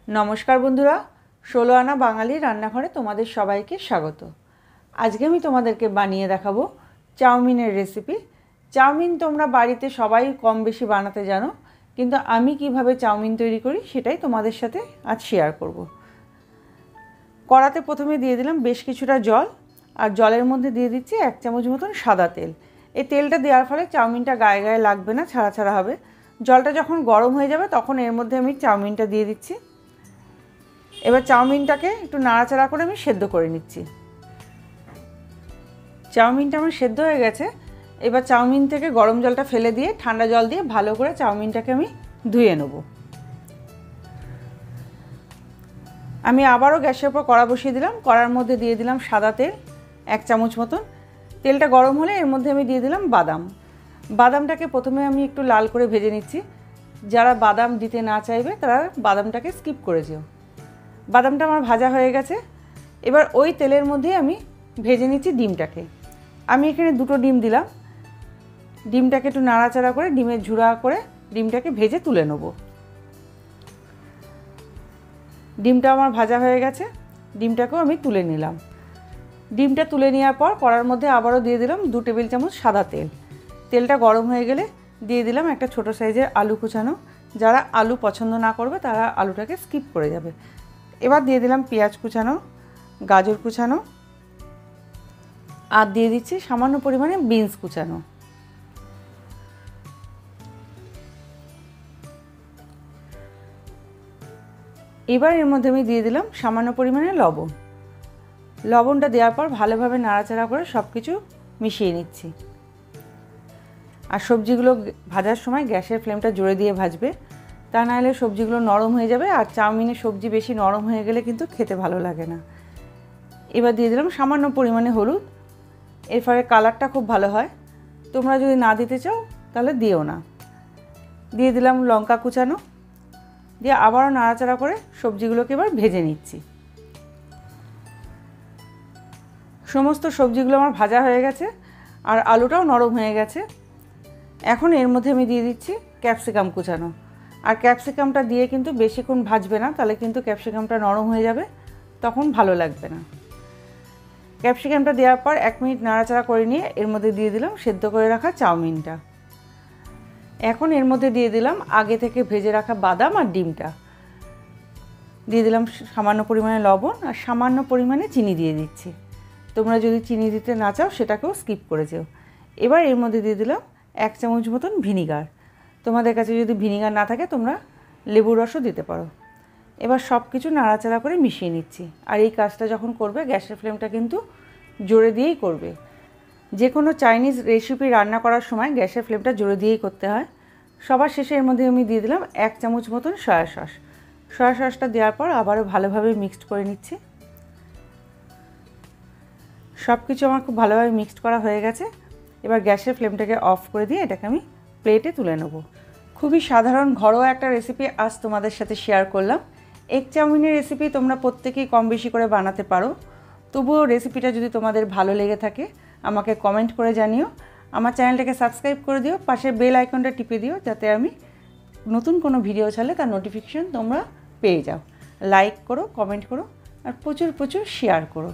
नमस्कार बंधुरा 16 आना बांगाली रान्नाघरे तोमादेर सबाइके स्वागत। आज के आमी तोमादेरके बानिये देखाबो चाउमिनेर रेसिपि। चाउमिन तोमरा बाड़ीते सबाई कम बेशी बानाते जानो, किन्तु आमी किभाबे चाउमिन तैरी करी सेटाई तोमादेर साथे आज शेयार करब। कड़ाते प्रथमे दिये दिलाम बेश किछुटा जल और जलेर मध्य दिये दिচ্ছি 1 चामच मतन सादा तेल। এই তেলটা দেওয়ার ফলে চাউমিনটা গায়ে গায়ে লাগবে না, ছাড়া ছাড়া হবে। জলটা যখন গরম হয়ে যাবে তখন এর মধ্যে আমি চাউমিনটা দিয়ে দিচ্ছি। এবার চাউমিনটাকে একটু নাড়াচাড়া করে আমি সেদ্ধ করে নিচ্ছি। চাউমিনটা আমার সেদ্ধ হয়ে গেছে। এবার চাউমিন থেকে গরম জলটা ফেলে দিয়ে ঠান্ডা জল দিয়ে ভালো করে চাউমিনটাকে আমি ধুয়ে নেব। আমি আবারও গ্যাসের উপর কড়া বসিয়ে দিলাম। কড়ার মধ্যে দিয়ে দিলাম সাদা তেল 1 চামচ মতন। তেলটা গরম হলে এর মধ্যে আমি দিয়ে দিলাম বাদাম। বাদামটাকে প্রথমে আমি একটু লাল করে ভেজে নিচ্ছি। যারা বাদাম দিতে না চাইবে তারা বাদামটাকে স্কিপ করে যেও। বাদামটা আমার ভাজা হয়ে গেছে। এবার ওই তেলের মধ্যে আমি ভেজে নিচ্ছি ডিমটাকে। আমি এখানে 2টো ডিম দিলাম। ডিমটাকে একটু নাড়াচাড়া করে ডিমের ঝুড়া করে ডিমটাকে ভেজে তুলে নেব। ডিমটা আমার ভাজা হয়ে গেছে। ডিমটাকেও আমি তুলে নিলাম। ডিমটা তুলে নেওয়ার পর কড়ার মধ্যে আবারও দিয়ে দিলাম 2 টেবিল চামচ সাদা তেল। তেলটা গরম হয়ে গেলে দিয়ে দিলাম একটা ছোট সাইজের আলু কুচানো। যারা আলু পছন্দ না করবে তারা আলুটাকে স্কিপ করে যাবে। এবার দিয়ে দিলাম পেঁয়াজ কুচানো, গাজর কুচানো আর দিয়ে দিচ্ছি সামান্য পরিমাণে বিনস কুচানো। এবার এর মধ্যে আমি দিয়ে দিলাম সামান্য পরিমাণে লবণ। লবণটা দেওয়ার পর ভালোভাবে নাড়াচাড়া করে সব কিছু মিশিয়ে নিচ্ছি। আর সবজিগুলো ভাজার সময় গ্যাসের ফ্লেমটা জোরে দিয়ে ভাজবে, তা নাহলে সবজিগুলো নরম হয়ে যাবে। আর চাউমিনের সবজি বেশি নরম হয়ে গেলে কিন্তু খেতে ভালো লাগে না। এবার দিয়ে দিলাম সামান্য পরিমাণে হলুদ। এর ফলে কালারটা খুব ভালো হয়। তোমরা যদি না দিতে চাও তাহলে দিও না। দিয়ে দিলাম লঙ্কা কুচানো। দিয়ে আবারও নাড়াচাড়া করে সবজিগুলোকে এবার ভেজে নিচ্ছি। সমস্ত সবজিগুলো আমার ভাজা হয়ে গেছে আর আলুটাও নরম হয়ে গেছে। এখন এর মধ্যে আমি দিয়ে দিচ্ছি ক্যাপসিকাম কুচানো। আর ক্যাপসিকামটা দিয়ে কিন্তু বেশিক্ষণ ভাজবে না, তাহলে কিন্তু ক্যাপসিকামটা নরম হয়ে যাবে, তখন ভালো লাগবে না। ক্যাপসিকামটা দেওয়ার পর 1 মিনিট নাড়াচাড়া করে নিয়ে এর মধ্যে দিয়ে দিলাম সেদ্ধ করে রাখা চাউমিনটা। এখন এর মধ্যে দিয়ে দিলাম আগে থেকে ভেজে রাখা বাদাম আর ডিমটা। দিয়ে দিলাম সামান্য পরিমাণে লবণ আর সামান্য পরিমাণে চিনি দিয়ে দিচ্ছি। তোমরা যদি চিনি দিতে না চাও সেটাকেও স্কিপ করে যেও। এবার এর মধ্যে দিয়ে দিলাম 1 চামচ মতন ভিনিগার। তোমাদের কাছে যদি ভিনিগার না থাকে তোমরা লেবুর রসও দিতে পারো। এবার সব কিছু নাড়াচাড়া করে মিশিয়ে নিচ্ছি। আর এই কাজটা যখন করবে গ্যাসের ফ্লেমটা কিন্তু জোরে দিয়েই করবে। যে কোনো চাইনিজ রেসিপি রান্না করার সময় গ্যাসের ফ্লেমটা জোরে দিয়েই করতে হয়। সবার শেষে এর মধ্যে আমি দিয়ে দিলাম 1 চামচ মতন সয়া সস। সয়া সসটা দেওয়ার পর আবারও ভালোভাবে মিক্সড করে নিচ্ছি। সব কিছু আমার খুব ভালোভাবে মিক্সড করা হয়ে গেছে। এবার গ্যাসের ফ্লেমটাকে অফ করে দিয়ে এটাকে আমি প্লেটে তুলে নেব। খুবই সাধারণ ঘরোয়া একটা রেসিপি আজ তোমাদের সাথে শেয়ার করলাম। এগ চাউমিনের রেসিপি তোমরা প্রত্যেকেই কম বেশি করে বানাতে পারো। তবুও রেসিপিটা যদি তোমাদের ভালো লেগে থাকে আমাকে কমেন্ট করে জানিও। আমার চ্যানেলটাকে সাবস্ক্রাইব করে দিও, পাশের বেল আইকনটা টিপে দিও যাতে আমি নতুন কোনো ভিডিও ছাড়লে তার নোটিফিকেশন তোমরা পেয়ে যাও। লাইক করো, কমেন্ট করো আর প্রচুর প্রচুর শেয়ার করো।